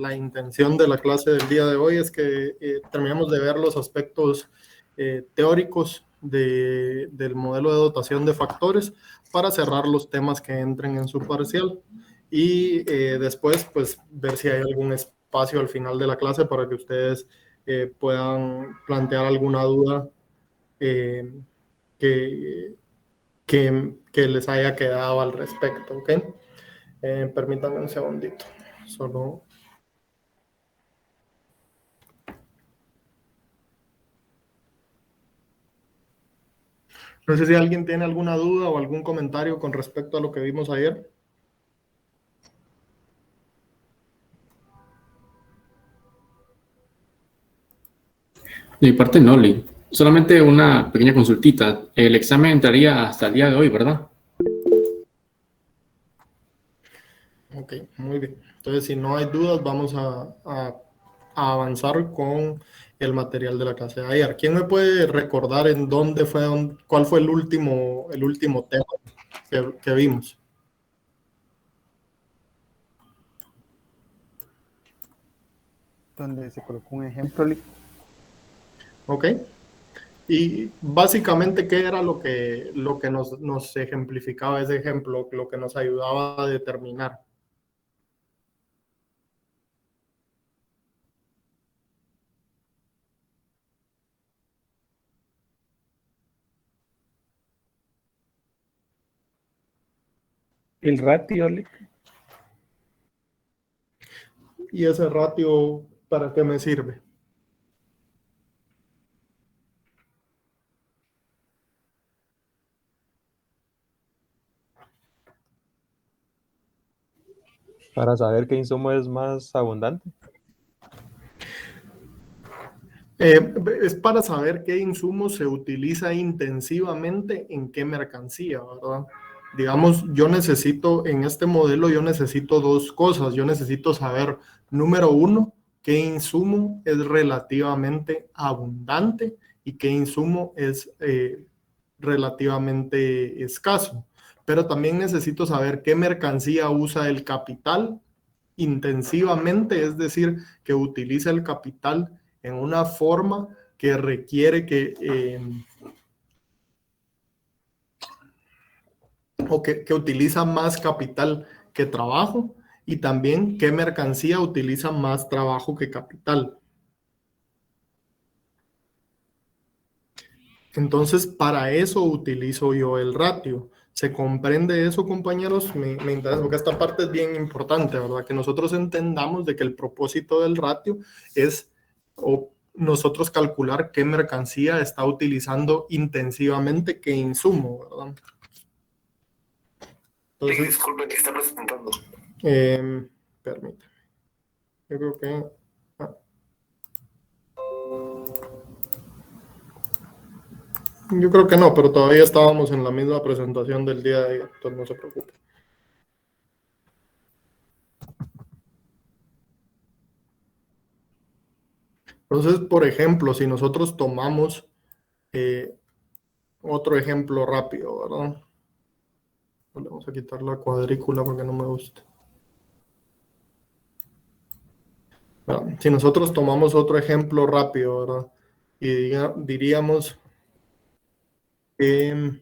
la intención de la clase del día de hoy es que terminemos de ver los aspectos teóricos del modelo de dotación de factores para cerrar los temas que entren en su parcial y después pues ver si hay algún espacio al final de la clase para que ustedes puedan plantear alguna duda que les haya quedado al respecto, ¿ok? Permítanme un segundito, solo... No sé si alguien tiene alguna duda o algún comentario con respecto a lo que vimos ayer. De mi parte, no, Lee. Solamente una pequeña consultita. El examen entraría hasta el día de hoy, ¿verdad? Ok, muy bien. Entonces, si no hay dudas, vamos a avanzar con el material de la clase de ayer. ¿Quién me puede recordar en dónde fue, cuál fue el último tema que vimos? Donde se colocó un ejemplo. Ok. Y básicamente, ¿qué era lo que nos ejemplificaba ese ejemplo, lo que nos ayudaba a determinar? El ratio. ¿Y ese ratio para qué me sirve? Para saber qué insumo es más abundante. Es para saber qué insumo se utiliza intensivamente en qué mercancía, ¿verdad? Digamos, en este modelo yo necesito dos cosas. Yo necesito saber, número uno, qué insumo es relativamente abundante y qué insumo es relativamente escaso. Pero también necesito saber qué mercancía usa el capital intensivamente, es decir, que utiliza el capital en una forma que requiere que utiliza más capital que trabajo, y también qué mercancía utiliza más trabajo que capital. Entonces, para eso utilizo yo el ratio. ¿Se comprende eso, compañeros? Me interesa porque esta parte es bien importante, ¿verdad? Que nosotros entendamos de que el propósito del ratio es nosotros calcular qué mercancía está utilizando intensivamente qué insumo, ¿verdad? Entonces, disculpe, ¿qué está presentando? Permítame. Yo creo que... Yo creo que no, pero todavía estábamos en la misma presentación del día de ayer, entonces no se preocupe. Entonces, por ejemplo, si nosotros tomamos otro ejemplo rápido, ¿verdad? Vamos a quitar la cuadrícula porque no me gusta. Bueno, si nosotros tomamos otro ejemplo rápido, ¿verdad? Y diríamos que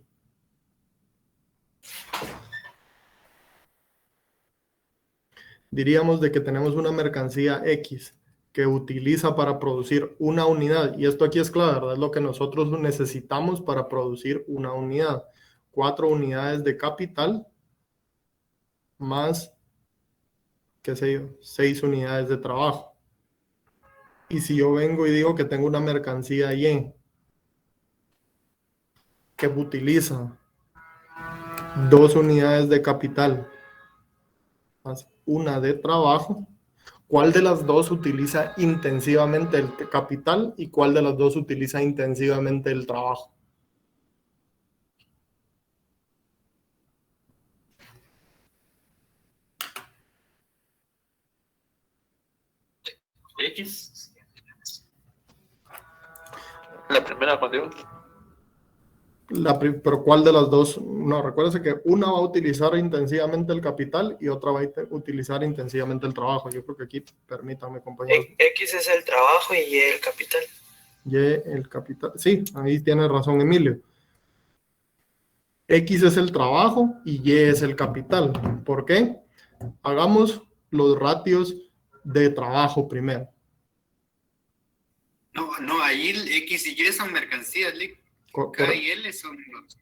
de que tenemos una mercancía X que utiliza para producir una unidad, y esto aquí es clave, ¿verdad? Es lo que nosotros necesitamos para producir una unidad. 4 unidades de capital más, qué sé yo, 6 unidades de trabajo. Y si yo vengo y digo que tengo una mercancía Y que utiliza 2 unidades de capital más una de trabajo, ¿cuál de las dos utiliza intensivamente el capital y cuál de las dos utiliza intensivamente el trabajo? X. La primera, Juan Diego. Pero ¿cuál de las dos? No, recuérdese que una va a utilizar intensivamente el capital y otra va a utilizar intensivamente el trabajo. Yo creo que aquí, permítame, compañero. X es el trabajo y Y el capital. Y el capital. Sí, ahí tiene razón Emilio. X es el trabajo y Y es el capital. ¿Por qué? Hagamos los ratios de trabajo primero. No, ahí el X y Y son mercancías, Lick. K y L son los...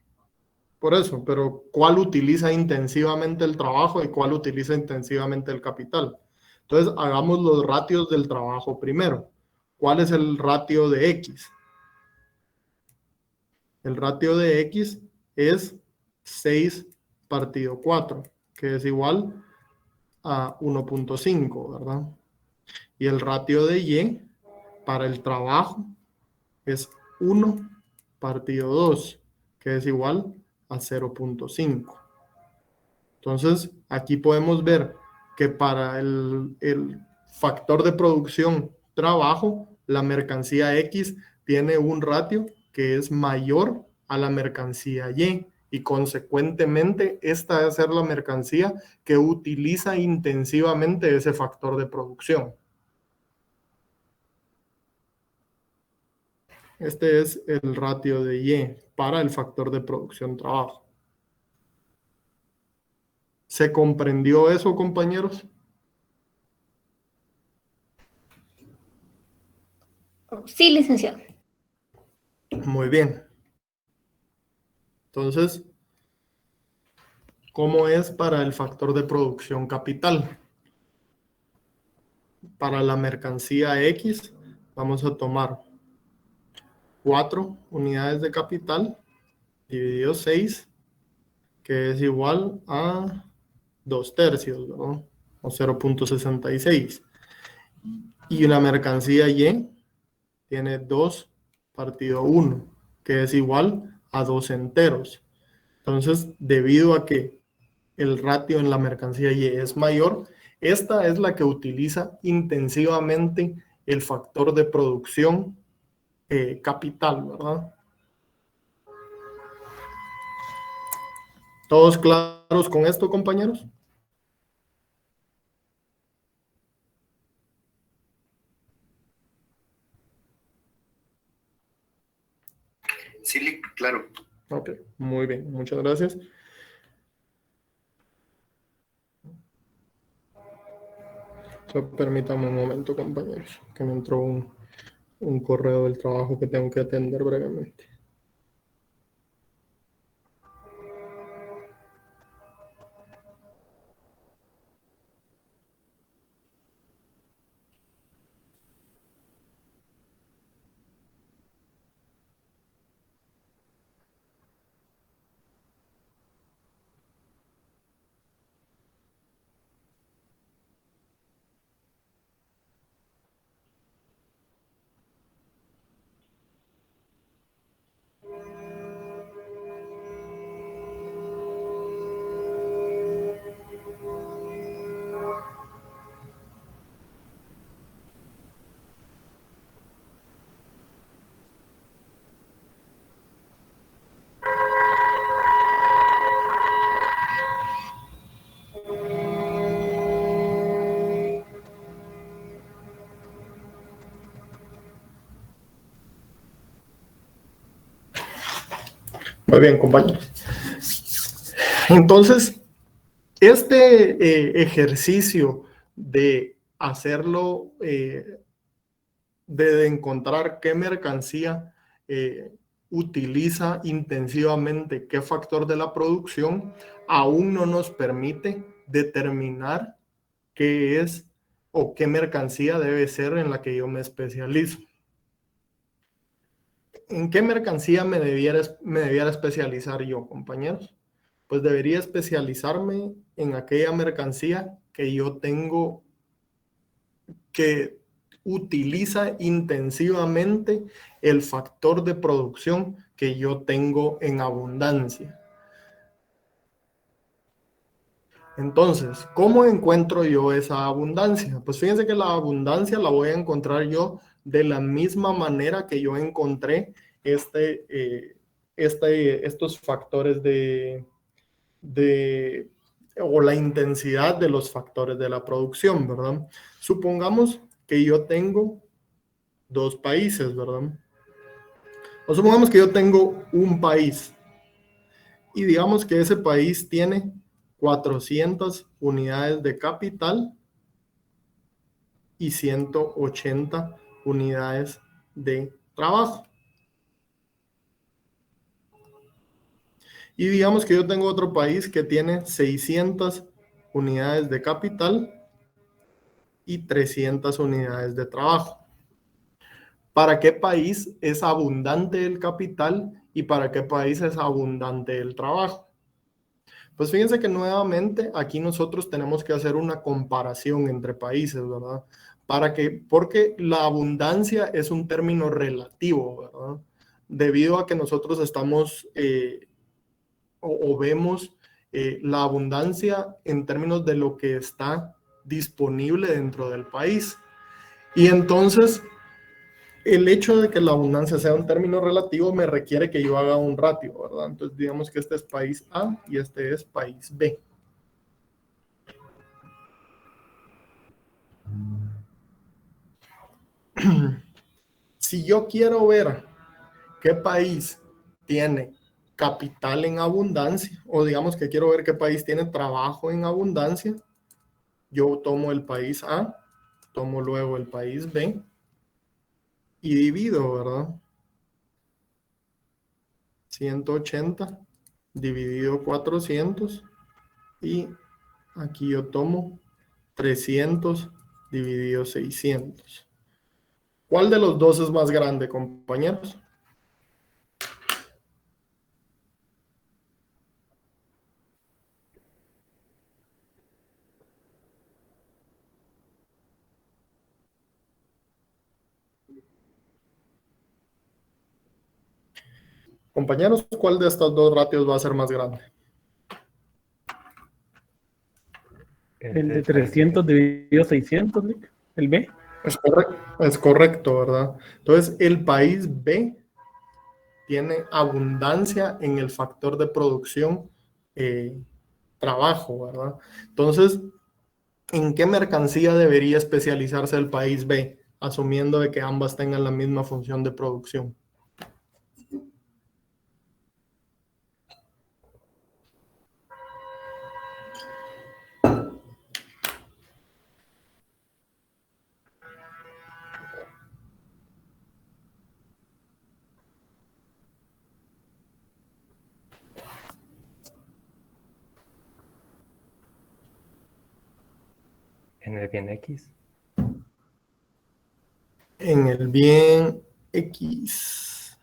Por eso, pero ¿cuál utiliza intensivamente el trabajo y cuál utiliza intensivamente el capital? Entonces, hagamos los ratios del trabajo primero. ¿Cuál es el ratio de X? El ratio de X es 6 partido 4, que es igual a 1.5, ¿verdad? Y el ratio de Y para el trabajo es 1 partido 2, que es igual a 0.5. Entonces, aquí podemos ver que para el factor de producción trabajo, la mercancía X tiene un ratio que es mayor a la mercancía y consecuentemente esta debe ser la mercancía que utiliza intensivamente ese factor de producción. Este es el ratio de Y para el factor de producción trabajo. ¿Se comprendió eso, compañeros? Sí, licenciado. Muy bien. Entonces, ¿cómo es para el factor de producción capital? Para la mercancía X, vamos a tomar 4 unidades de capital dividido 6, que es igual a 2/3, ¿no? O 0.66. Y una mercancía Y tiene 2 partido 1, que es igual a 2 enteros. Entonces, debido a que el ratio en la mercancía Y es mayor, esta es la que utiliza intensivamente el factor de producción capital, ¿verdad? ¿Todos claros con esto, compañeros? Sí, Lick, claro. Ok, muy bien, muchas gracias. Solo permítame un momento, compañeros, que me entró un correo del trabajo que tengo que atender brevemente. Muy bien, compañeros. Entonces, este ejercicio de hacerlo, de encontrar qué mercancía utiliza intensivamente qué factor de la producción, aún no nos permite determinar qué es o qué mercancía debe ser en la que yo me especializo. ¿En qué mercancía me debiera especializar yo, compañeros? Pues debería especializarme en aquella mercancía que yo tengo, que utiliza intensivamente el factor de producción que yo tengo en abundancia. Entonces, ¿cómo encuentro yo esa abundancia? Pues fíjense que la abundancia la voy a encontrar yo de la misma manera que yo encontré estos factores o la intensidad de los factores de la producción, ¿verdad? Supongamos que yo tengo dos países, ¿verdad? O supongamos que yo tengo un país y digamos que ese país tiene 400 unidades de capital y 180 unidades de trabajo. Y digamos que yo tengo otro país que tiene 600 unidades de capital y 300 unidades de trabajo. ¿Para qué país es abundante el capital y para qué país es abundante el trabajo? Pues fíjense que nuevamente aquí nosotros tenemos que hacer una comparación entre países, ¿verdad? Porque la abundancia es un término relativo, ¿verdad? Debido a que nosotros estamos o vemos la abundancia en términos de lo que está disponible dentro del país. Y entonces, el hecho de que la abundancia sea un término relativo me requiere que yo haga un ratio, ¿verdad? Entonces, digamos que este es país A y este es país B. Si yo quiero ver qué país tiene capital en abundancia, o digamos que quiero ver qué país tiene trabajo en abundancia, yo tomo el país A, tomo luego el país B y divido, ¿verdad? 180 dividido 400 y aquí yo tomo 300 dividido 600. ¿Cuál de los dos es más grande, compañeros? Compañeros, ¿cuál de estos dos ratios va a ser más grande? El de 300 dividido 600, Nick, el B. Es correcto, ¿verdad? Entonces, el país B tiene abundancia en el factor de producción trabajo, ¿verdad? Entonces, ¿en qué mercancía debería especializarse el país B, asumiendo de que ambas tengan la misma función de producción? En el bien X. En el bien X.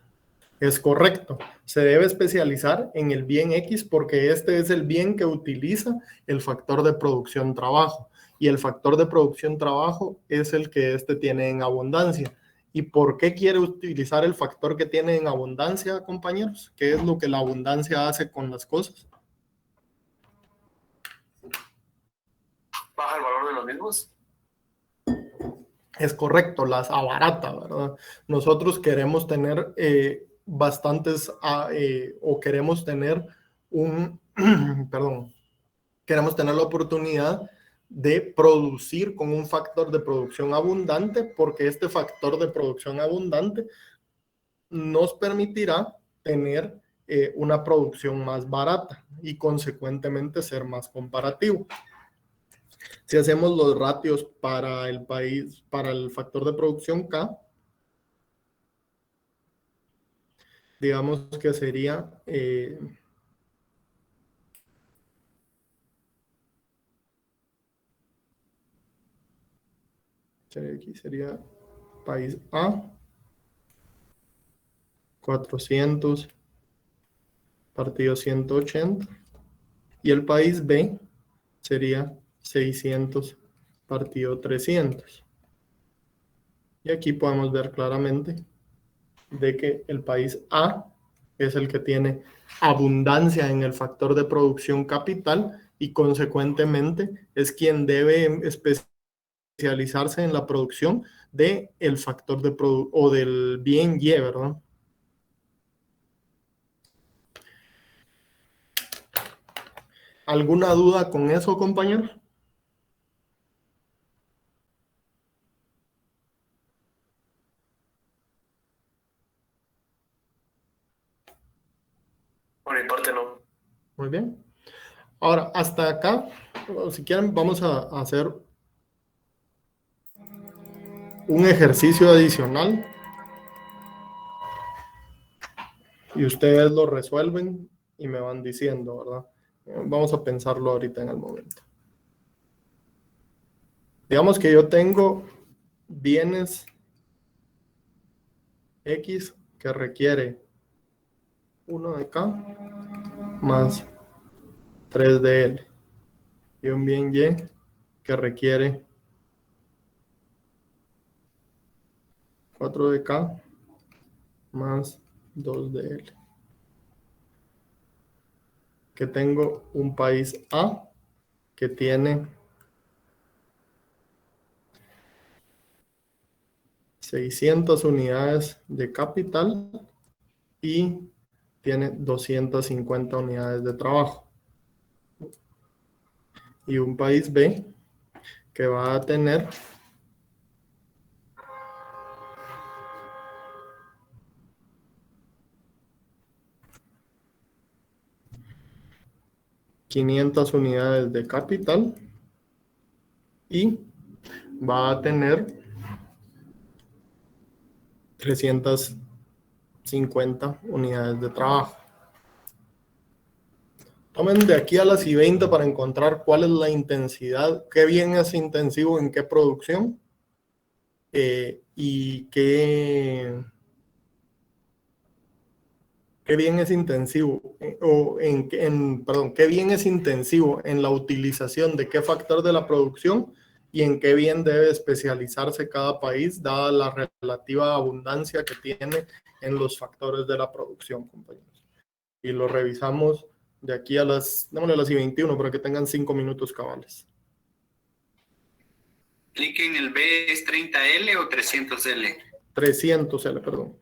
Es correcto. Se debe especializar en el bien X porque este es el bien que utiliza el factor de producción trabajo. Y el factor de producción trabajo es el que este tiene en abundancia. ¿Y por qué quiere utilizar el factor que tiene en abundancia, compañeros? ¿Qué es lo que la abundancia hace con las cosas? ¿Baja el valor de los mismos? Es correcto, las abarata, ¿verdad? Nosotros queremos tener bastantes, o queremos tener queremos tener la oportunidad de producir con un factor de producción abundante, porque este factor de producción abundante nos permitirá tener una producción más barata y consecuentemente ser más comparativo. Si hacemos los ratios para el país, para el factor de producción K, digamos que sería aquí sería país A, 400 partido 180, y el país B sería 600 partido 300. Y aquí podemos ver claramente de que el país A es el que tiene abundancia en el factor de producción capital y consecuentemente es quien debe especializarse en la producción del factor de o del bien Y, ¿verdad? ¿Alguna duda con eso, compañero? Por mi parte no. Muy bien. Ahora, hasta acá, si quieren, vamos a hacer un ejercicio adicional y ustedes lo resuelven y me van diciendo, ¿verdad? Vamos a pensarlo ahorita en el momento. Digamos que yo tengo bienes X que requiere 1 de K más 3 de L y un bien Y que requiere 4 de K más 2 de L. Que tengo un país A que tiene 600 unidades de capital y tiene 250 unidades de trabajo. Y un país B que va a tener 500 unidades de capital y va a tener 350 unidades de trabajo. Tomen de aquí a las I-20 para encontrar cuál es la intensidad, qué bien es intensivo en qué producción y qué bien es intensivo, qué bien es intensivo en la utilización de qué factor de la producción y en qué bien debe especializarse cada país, dada la relativa abundancia que tiene en los factores de la producción, compañeros. Y lo revisamos de aquí a démosle a las I-21 para que tengan 5 minutos cabales. Clic en el B, ¿es 30L o 300L? 300L, perdón.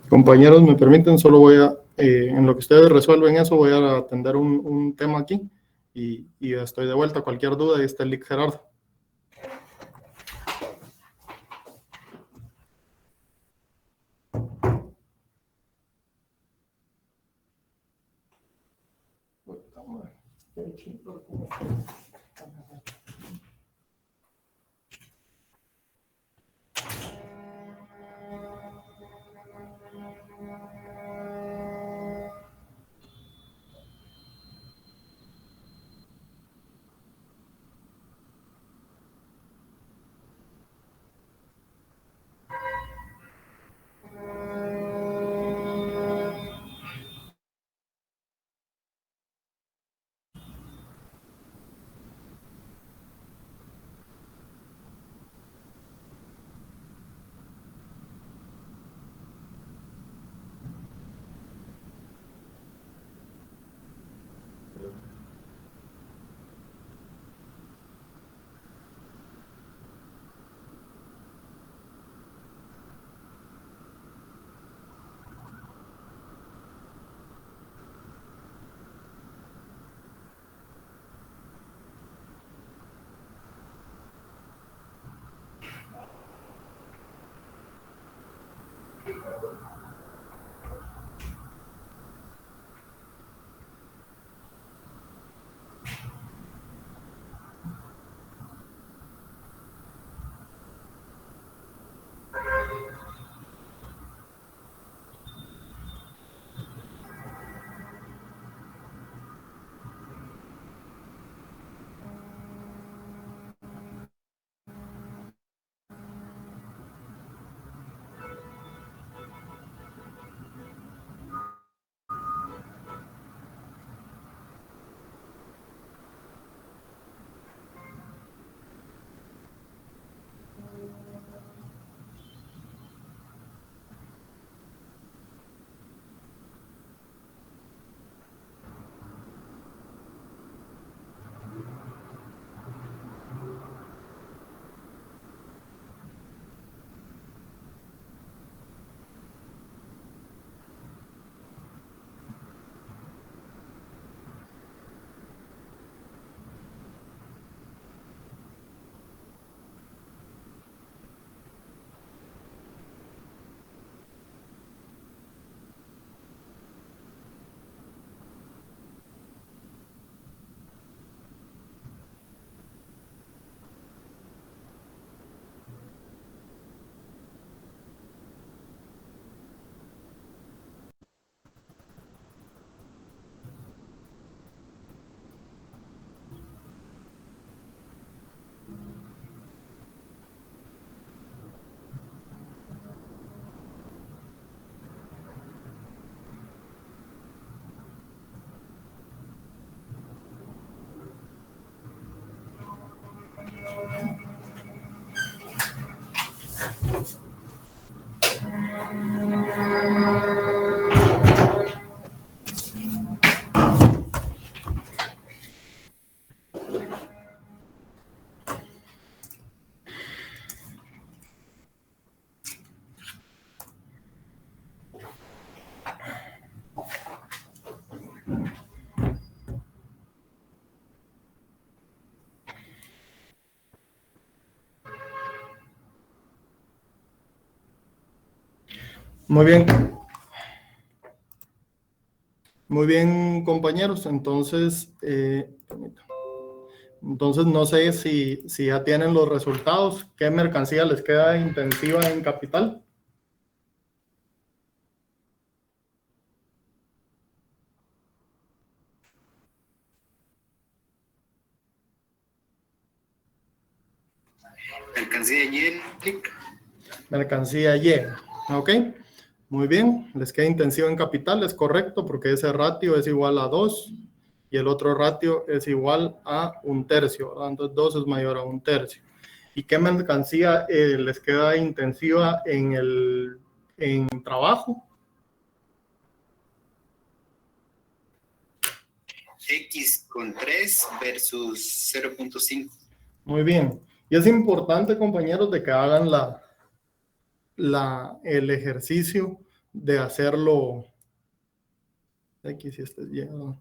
Compañeros, me permiten, solo voy a, en lo que ustedes resuelven eso, voy a atender un tema aquí y estoy de vuelta. Cualquier duda, ahí está el link Gerardo. Muy bien. Muy bien, compañeros. Entonces, no sé si ya tienen los resultados. ¿Qué mercancía les queda intensiva en capital? Mercancía Y, Lick. Mercancía Y. Ok. Muy bien. Les queda intensiva en capital. Es correcto porque ese ratio es igual a 2 y el otro ratio es igual a 1/3, ¿verdad? Entonces 2 es mayor a 1/3. ¿Y qué mercancía les queda intensiva en trabajo? X con 3 versus 0.5. Muy bien. Y es importante, compañeros, de que hagan el ejercicio de hacerlo. X y este es Y. ¿No?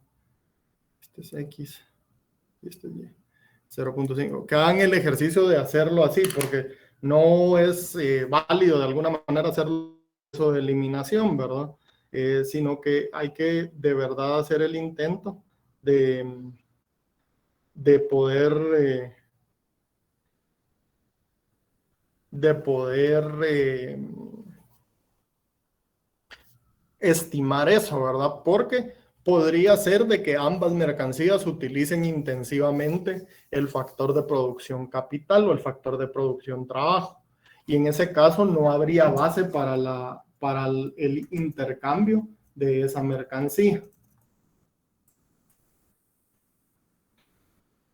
Este es X y este es Y. 0.5. Que hagan el ejercicio de hacerlo así, porque no es válido de alguna manera hacerlo de eliminación, ¿verdad? Sino que hay que de verdad hacer el intento de poder estimar eso, ¿verdad? Porque podría ser de que ambas mercancías utilicen intensivamente el factor de producción capital o el factor de producción trabajo. Y en ese caso no habría base para el intercambio de esa mercancía.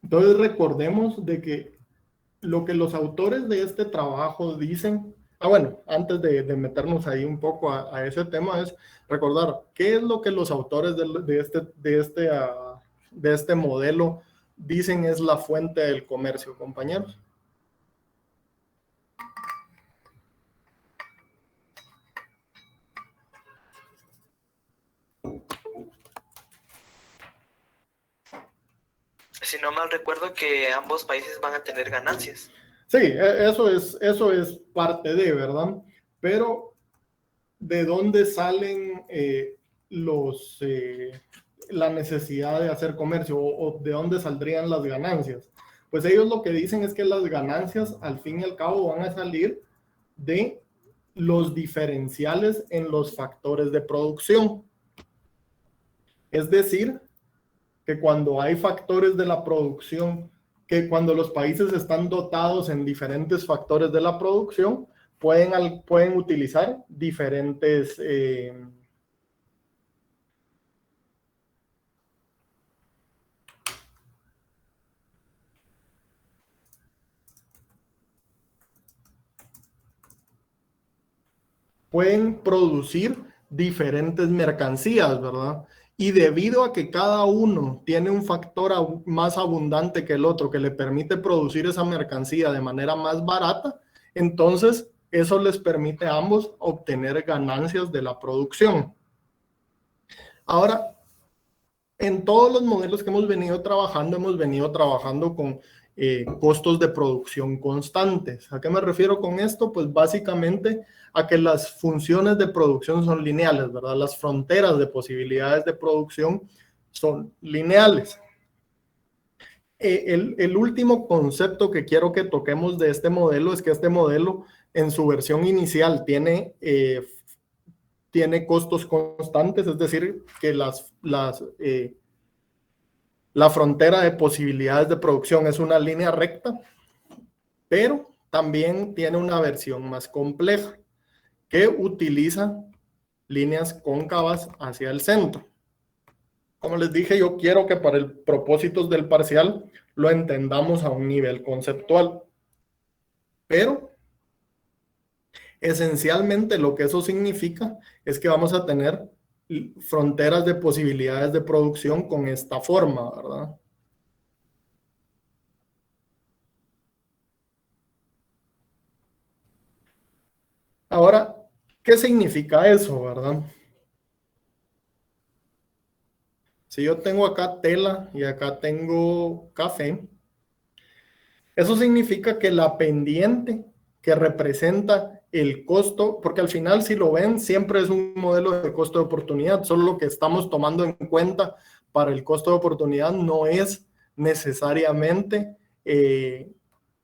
Entonces recordemos de que lo que los autores de este trabajo dicen, bueno, antes de meternos ahí un poco a ese tema, es recordar qué es lo que los autores de este modelo dicen es la fuente del comercio, compañeros. Si no mal recuerdo que ambos países van a tener ganancias. Sí, eso es parte de, ¿verdad? Pero de dónde salen la necesidad de hacer comercio o de dónde saldrían las ganancias. Pues ellos lo que dicen es que las ganancias al fin y al cabo van a salir de los diferenciales en los factores de producción. Es decir, que cuando hay factores de la producción, que cuando los países están dotados en diferentes factores de la producción, pueden utilizar diferentes pueden producir diferentes mercancías, ¿verdad? Y debido a que cada uno tiene un factor más abundante que el otro que le permite producir esa mercancía de manera más barata, entonces eso les permite a ambos obtener ganancias de la producción. Ahora, en todos los modelos que hemos venido trabajando con costos de producción constantes. ¿A qué me refiero con esto? Pues básicamente a que las funciones de producción son lineales, ¿verdad? Las fronteras de posibilidades de producción son lineales. El último concepto que quiero que toquemos de este modelo es que este modelo en su versión inicial tiene costos constantes, es decir, que la frontera de posibilidades de producción es una línea recta, pero también tiene una versión más compleja que utiliza líneas cóncavas hacia el centro. Como les dije, yo quiero que para el propósitos del parcial lo entendamos a un nivel conceptual, pero esencialmente lo que eso significa es que vamos a tener fronteras de posibilidades de producción con esta forma, ¿verdad? Ahora, ¿qué significa eso, verdad? Si yo tengo acá tela y acá tengo café, eso significa que la pendiente que representa el costo, porque al final si lo ven siempre es un modelo de costo de oportunidad, solo lo que estamos tomando en cuenta para el costo de oportunidad no es necesariamente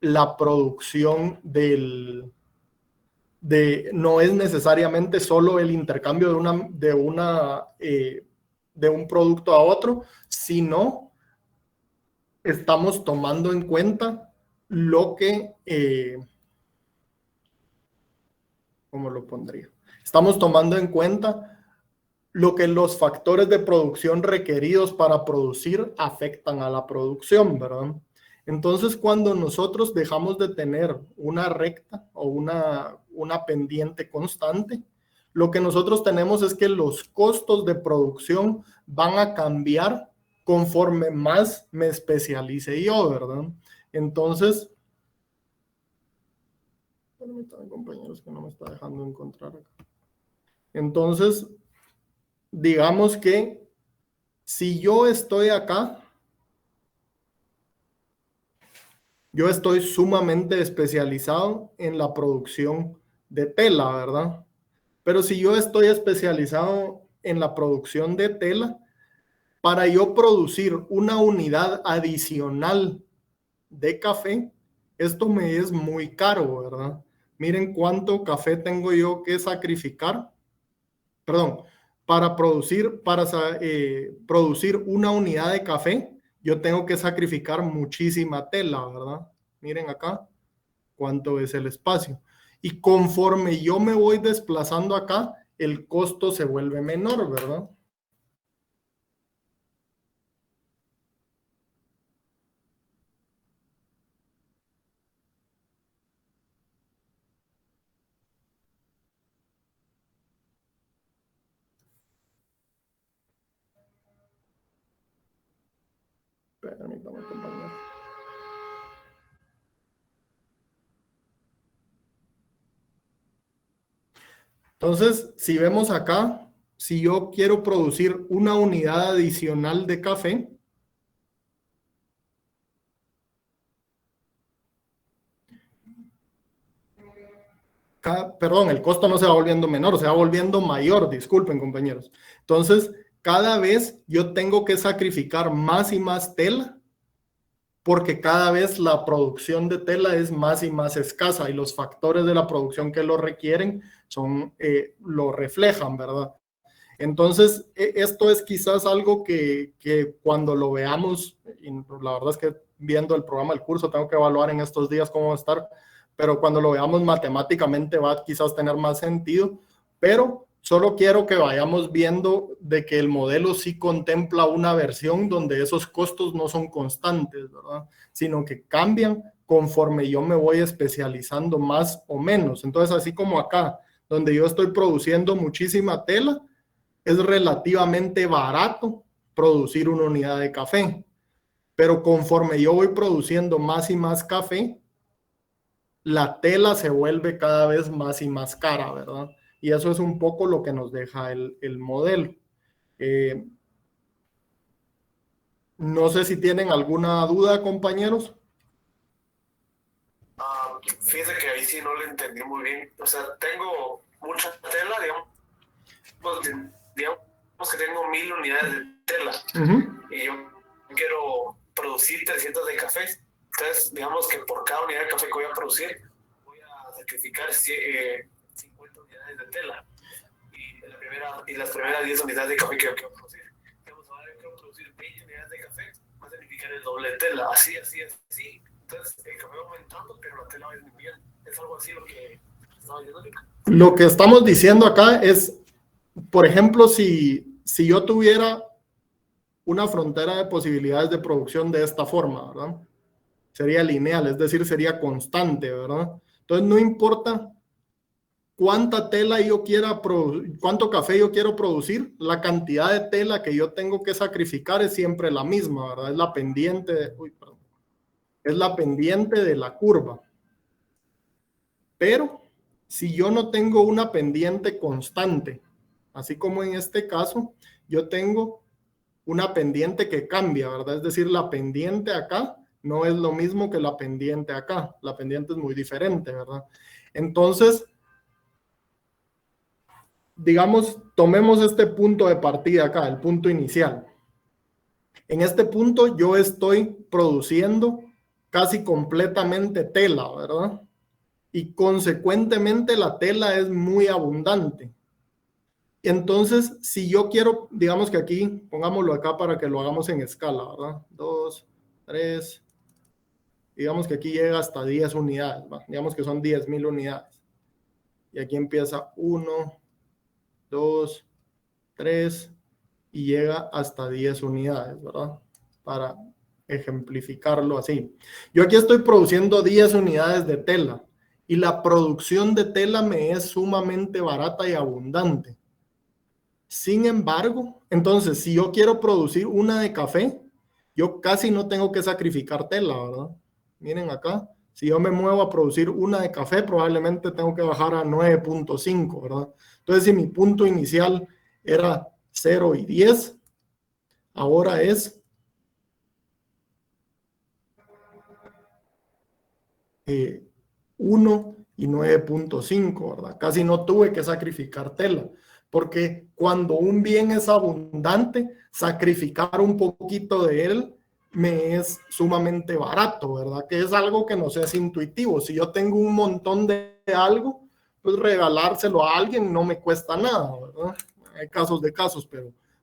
la producción no es necesariamente solo el intercambio de un producto a otro, sino estamos tomando en cuenta lo que, ¿cómo lo pondría? Estamos tomando en cuenta lo que los factores de producción requeridos para producir afectan a la producción, ¿verdad? Entonces, cuando nosotros dejamos de tener una recta o una pendiente constante, lo que nosotros tenemos es que los costos de producción van a cambiar conforme más me especialice yo, ¿verdad? Entonces, permítanme, compañeros, que no me está dejando encontrar acá. Entonces, digamos que si yo estoy acá, yo estoy sumamente especializado en la producción de tela, ¿verdad? Pero si yo estoy especializado en la producción de tela, para yo producir una unidad adicional de café, esto me es muy caro, ¿verdad? Miren cuánto café tengo yo que sacrificar. Perdón, para producir una unidad de café, yo tengo que sacrificar muchísima tela, ¿verdad? Miren acá cuánto es el espacio. Y conforme yo me voy desplazando acá, el costo se vuelve menor, ¿verdad? Permítame, compañero. Entonces, si vemos acá, si yo quiero producir una unidad adicional de café, perdón, el costo no se va volviendo menor, se va volviendo mayor, disculpen compañeros. Entonces, cada vez yo tengo que sacrificar más y más tela porque cada vez la producción de tela es más y más escasa y los factores de la producción que lo requieren lo reflejan, ¿verdad? Entonces, esto es quizás algo que cuando lo veamos, y la verdad es que viendo el programa del curso tengo que evaluar en estos días cómo va a estar, pero cuando lo veamos matemáticamente va a quizás tener más sentido, pero solo quiero que vayamos viendo de que el modelo sí contempla una versión donde esos costos no son constantes, ¿verdad? Sino que cambian conforme yo me voy especializando más o menos. Entonces, así como acá, donde yo estoy produciendo muchísima tela, es relativamente barato producir una unidad de café. Pero conforme yo voy produciendo más y más café, la tela se vuelve cada vez más y más cara, ¿verdad? Y eso es un poco lo que nos deja el modelo. No sé si tienen alguna duda, compañeros. Fíjese que ahí sí no le entendí muy bien. O sea, tengo mucha tela, digamos que tengo 1000 unidades de tela. Y yo quiero producir 300 de café. Entonces, digamos que por cada unidad de café que voy a producir, voy a sacrificar 50 unidades de tela. Y las primeras 10 unidades de café que yo quiero producir. Digamos, ahora yo quiero producir 20 unidades de café, va a significar el doble de tela. Así. Entonces, el café va aumentando, pero la tela va disminuyendo. Es algo así lo que estaba diciendo. Lo que estamos diciendo acá es, por ejemplo, si yo tuviera una frontera de posibilidades de producción de esta forma, ¿verdad? Sería lineal, es decir, sería constante, ¿verdad? Entonces, no importa cuánta tela yo quiera cuánto café yo quiero producir, la cantidad de tela que yo tengo que sacrificar es siempre la misma, ¿verdad? Es la pendiente, es la pendiente de la curva. Pero si yo no tengo una pendiente constante, así como en este caso, yo tengo una pendiente que cambia, ¿verdad? Es decir, la pendiente acá no es lo mismo que la pendiente acá. La pendiente es muy diferente, ¿verdad? Entonces, digamos, tomemos este punto de partida acá, el punto inicial. En este punto yo estoy produciendo casi completamente tela, ¿verdad? Y consecuentemente la tela es muy abundante. Entonces, si yo quiero, digamos que aquí, pongámoslo acá para que lo hagamos en escala, ¿verdad? 2, 3, digamos que aquí llega hasta 10 unidades, ¿va? Digamos que son 10,000 unidades. Y aquí empieza 1, 2, 3 y llega hasta 10 unidades, ¿verdad? Para ejemplificarlo así. Yo aquí estoy produciendo 10 unidades de tela y la producción de tela me es sumamente barata y abundante. Sin embargo, entonces, si yo quiero producir una de café, yo casi no tengo que sacrificar tela, ¿verdad? Miren acá, si yo me muevo a producir una de café, probablemente tengo que bajar a 9.5, ¿verdad? Entonces, si mi punto inicial era 0 y 10, ahora es 1 y 9.5, ¿verdad? Casi no tuve que sacrificar tela, porque cuando un bien es abundante, sacrificar un poquito de él me es sumamente barato, ¿verdad? Que es algo que nos es intuitivo. Si yo tengo un montón de algo, pues regalárselo a alguien no me cuesta nada, ¿verdad? Hay casos de casos,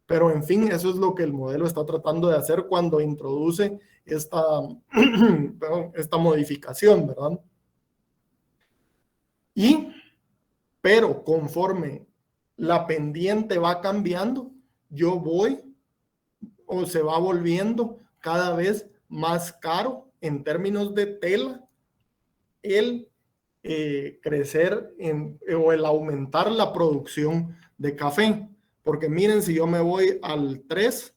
pero en fin, eso es lo que el modelo está tratando de hacer cuando introduce esta modificación, ¿verdad? Pero conforme la pendiente va cambiando, yo voy o se va volviendo cada vez más caro en términos de tela el crecer o el aumentar la producción de café. Porque miren, si yo me voy al 3,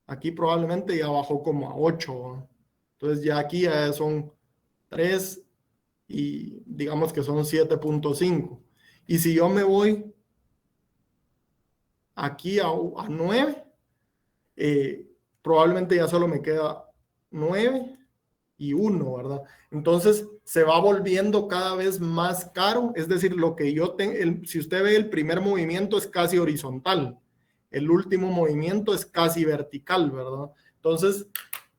aquí probablemente ya bajó como a 8, ¿no? Entonces ya aquí ya son 3 y digamos que son 7.5. Y si yo me voy aquí a 9, probablemente ya solo me queda 9 y 1, ¿verdad? Entonces, se va volviendo cada vez más caro. Es decir, lo que yo tengo, si usted ve el primer movimiento es casi horizontal, el último movimiento es casi vertical, ¿verdad? Entonces,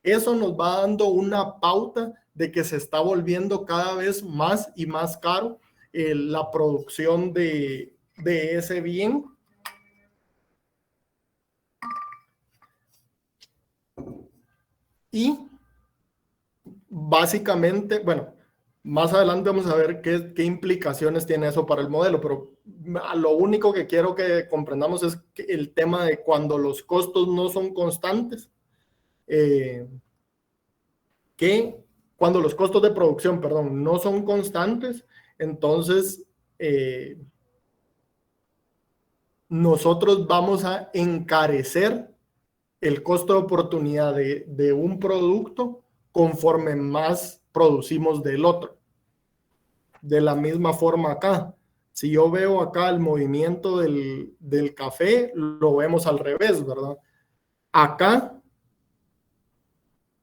eso nos va dando una pauta de que se está volviendo cada vez más y más caro la producción de ese bien. Y básicamente, bueno, más adelante vamos a ver qué implicaciones tiene eso para el modelo, pero lo único que quiero que comprendamos es que el tema de cuando los costos no son constantes, que cuando los costos de producción, perdón, no son constantes, entonces nosotros vamos a encarecer el costo de oportunidad de un producto conforme más producimos del otro. De la misma forma acá, si yo veo acá el movimiento del café, lo vemos al revés, ¿verdad? Acá,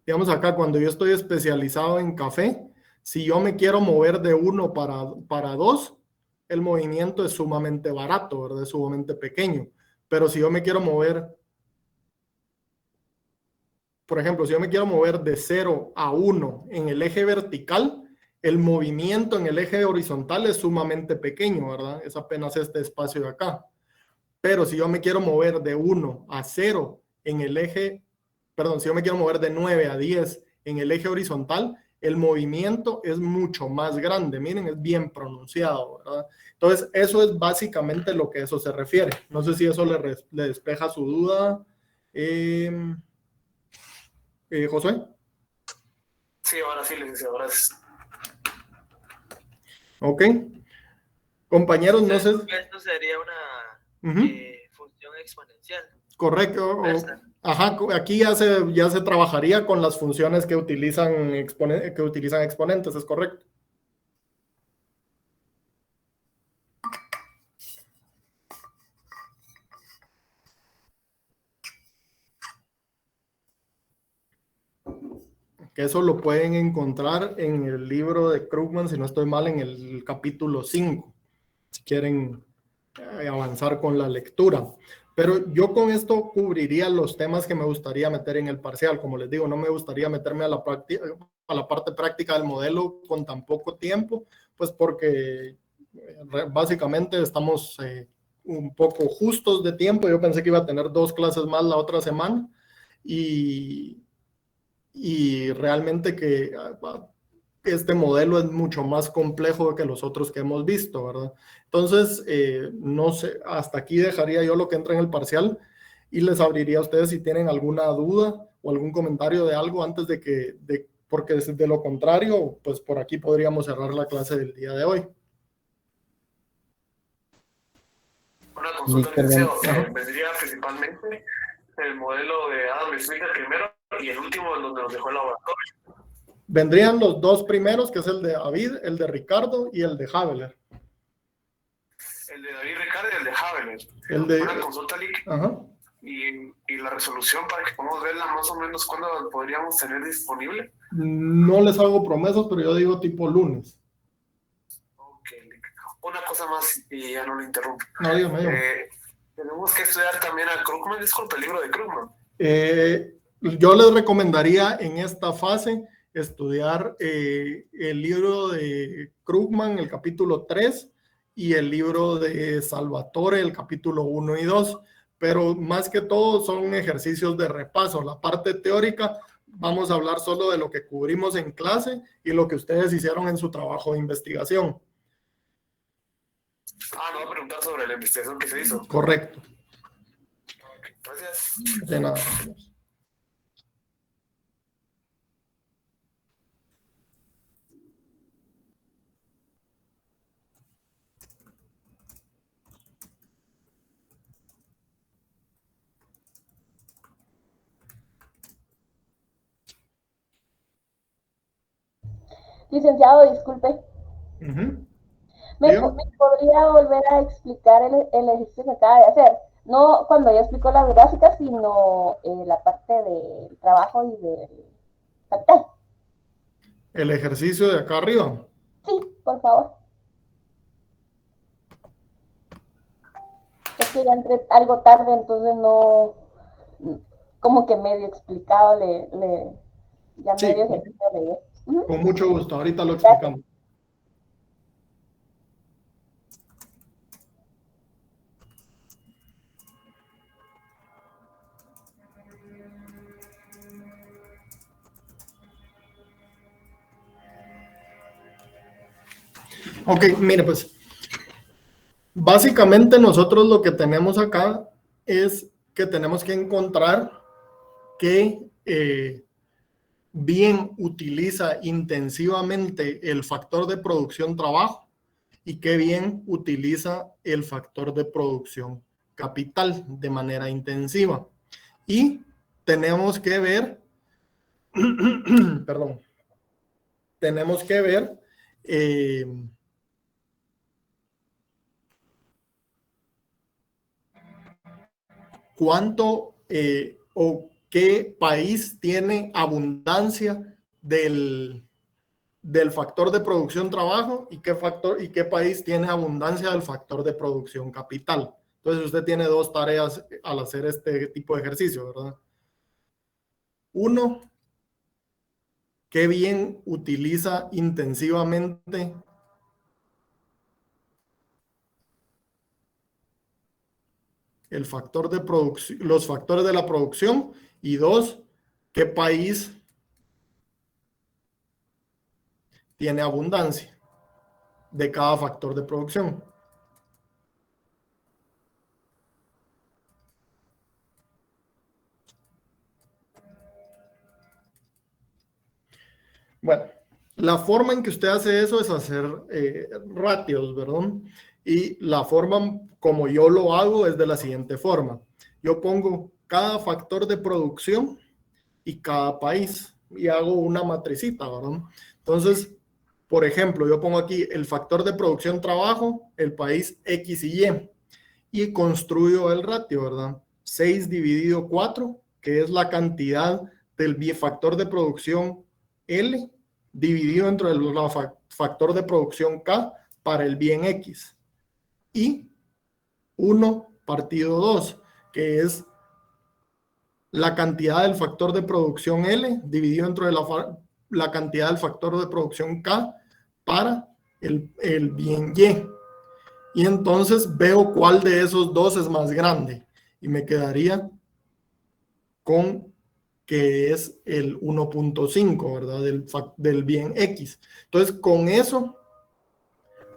digamos acá, cuando yo estoy especializado en café, si yo me quiero mover de 1 para 2, el movimiento es sumamente barato, ¿verdad? Es sumamente pequeño. Pero si yo me quiero mover, por ejemplo, si yo me quiero mover de 0 a 1 en el eje vertical, el movimiento en el eje horizontal es sumamente pequeño, ¿verdad? Es apenas este espacio de acá. Pero si yo me quiero mover de 1 a 0 en el eje, perdón, si yo me quiero mover de 9 a 10 en el eje horizontal, el movimiento es mucho más grande. Miren, es bien pronunciado, ¿verdad? Entonces, eso es básicamente lo que eso se refiere. No sé si eso le despeja su duda. Josué. Sí, ahora sí, licenciado, gracias. Ok. Compañeros, no sé. Esto sería una función exponencial. Correcto. Ajá, aquí ya se trabajaría con las funciones que utilizan exponentes, es correcto. Que eso lo pueden encontrar en el libro de Krugman, si no estoy mal, en el capítulo 5, si quieren avanzar con la lectura. Pero yo con esto cubriría los temas que me gustaría meter en el parcial. Como les digo, no me gustaría meterme a la parte práctica del modelo con tan poco tiempo, pues porque básicamente estamos un poco justos de tiempo. Yo pensé que iba a tener 2 clases más la otra semana y realmente que este modelo es mucho más complejo que los otros que hemos visto, ¿verdad? Entonces, no sé, hasta aquí dejaría yo lo que entra en el parcial y les abriría a ustedes si tienen alguna duda o algún comentario de algo antes porque de lo contrario, pues por aquí podríamos cerrar la clase del día de hoy. Una consulta, licenciado, vendría principalmente el modelo de Adam Smith el primero y el último donde nos dejó el laboratorio. Vendrían los 2 primeros, que es el de David, el de Ricardo y el de Haveler. El de David Ricardo y el de Haveler. Una consulta, Lick. Ajá. Y la resolución para que podamos verla más o menos cuándo podríamos tener disponible. No les hago promesas, pero yo digo tipo lunes. Ok, Lick. Una cosa más y ya no lo interrumpo. No, dígame. Tenemos que estudiar también a Krugman, disculpe, el libro de Krugman. Yo les recomendaría en esta fase estudiar el libro de Krugman, el capítulo 3, y el libro de Salvatore, el capítulo 1 y 2, pero más que todo son ejercicios de repaso. La parte teórica, vamos a hablar solo de lo que cubrimos en clase y lo que ustedes hicieron en su trabajo de investigación. No voy a preguntar sobre la investigación que se hizo. Correcto. Okay, gracias. De nada. Licenciado, disculpe. ¿Me podría volver a explicar el ejercicio que acaba de hacer? No cuando ya explicó la gráfica, sino la parte del trabajo y del capital. El ejercicio de acá arriba. Sí, por favor. Es que ya entré algo tarde, entonces no, como que medio explicado, ya Sí, medio ejercicio leí. con mucho gusto, ahorita lo explicamos. Ok, mire pues, básicamente nosotros lo que tenemos acá es que tenemos que encontrar qué bien utiliza intensivamente el factor de producción trabajo y qué bien utiliza el factor de producción capital de manera intensiva. Y tenemos que ver, perdón, tenemos que ver cuánto o qué país tiene abundancia del factor de producción trabajo y qué país tiene abundancia del factor de producción capital. Entonces usted tiene dos tareas al hacer este tipo de ejercicio, ¿verdad? Uno, qué bien utiliza intensivamente el factor de producción, los factores de la producción, y dos, qué país tiene abundancia de cada factor de producción. Bueno, la forma en que usted hace eso es hacer ratios, ¿verdad? Y la forma como yo lo hago es de la siguiente forma. Yo pongo cada factor de producción y cada país y hago una matricita, ¿verdad? Entonces, por ejemplo, yo pongo aquí el factor de producción trabajo, el país X y Y construyo el ratio, ¿verdad? 6 dividido 4, que es la cantidad del factor de producción L dividido entre el factor de producción K para el bien X. Y 1 partido 2, que es la cantidad del factor de producción L dividido entre la cantidad del factor de producción K para el bien Y. Y entonces veo cuál de esos dos es más grande. Y me quedaría con que es el 1.5, ¿verdad? Del bien X. Entonces, con eso,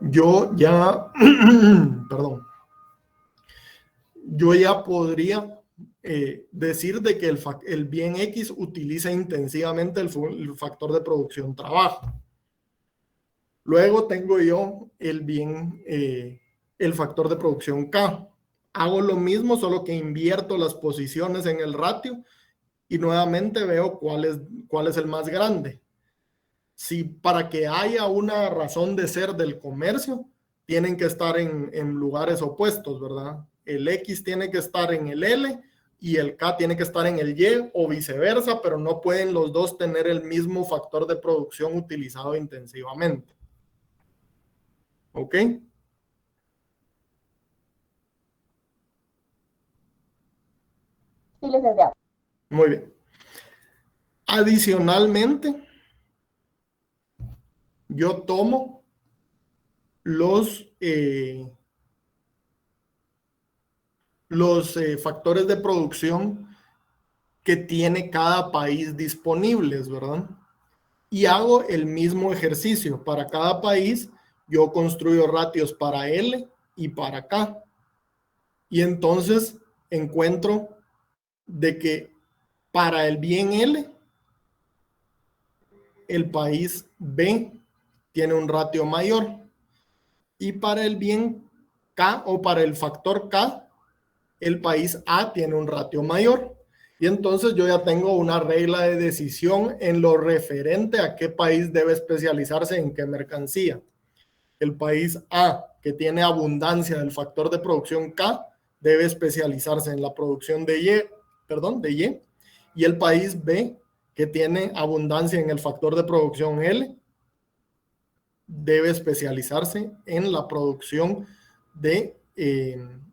yo ya, perdón, yo ya podría decir de que el bien X utiliza intensivamente el factor de producción trabajo. Luego tengo yo el factor de producción K. Hago lo mismo, solo que invierto las posiciones en el ratio y nuevamente veo cuál es el más grande. Si para que haya una razón de ser del comercio, tienen que estar en lugares opuestos, ¿verdad? El X tiene que estar en el L y el K tiene que estar en el Y o viceversa, pero no pueden los dos tener el mismo factor de producción utilizado intensivamente. ¿Ok? Sí, licenciado. Muy bien. Adicionalmente, yo tomo los factores de producción que tiene cada país disponibles, ¿verdad? Y hago el mismo ejercicio. Para cada país, yo construyo ratios para L y para K. Y entonces encuentro de que para el bien L, el país B tiene un ratio mayor. Y para el bien K o para el factor K, el país A tiene un ratio mayor. Y entonces yo ya tengo una regla de decisión en lo referente a qué país debe especializarse en qué mercancía. El país A, que tiene abundancia del factor de producción K, debe especializarse en la producción de Y, y el país B, que tiene abundancia en el factor de producción L debe especializarse en la producción de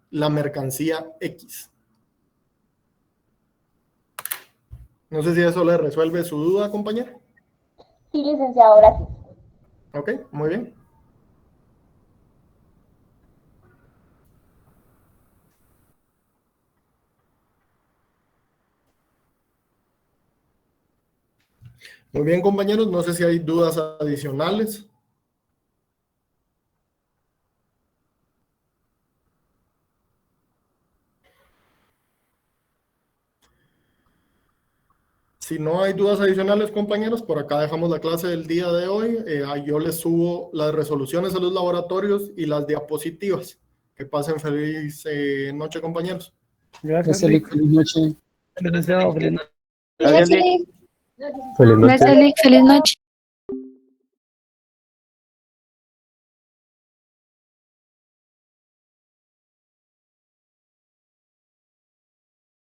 la mercancía X. No sé si eso le resuelve su duda, compañero. Sí, licenciado, gracias. Ok, muy bien. Muy bien, compañeros, no sé si hay dudas adicionales. Si no hay dudas adicionales, compañeros, por acá dejamos la clase del día de hoy. Yo les subo las resoluciones a los laboratorios y las diapositivas. Que pasen feliz noche, compañeros. Gracias, Feliz noche. licenciado. Gracias, Lick. Feliz noche. Gracias, Lick. Feliz noche.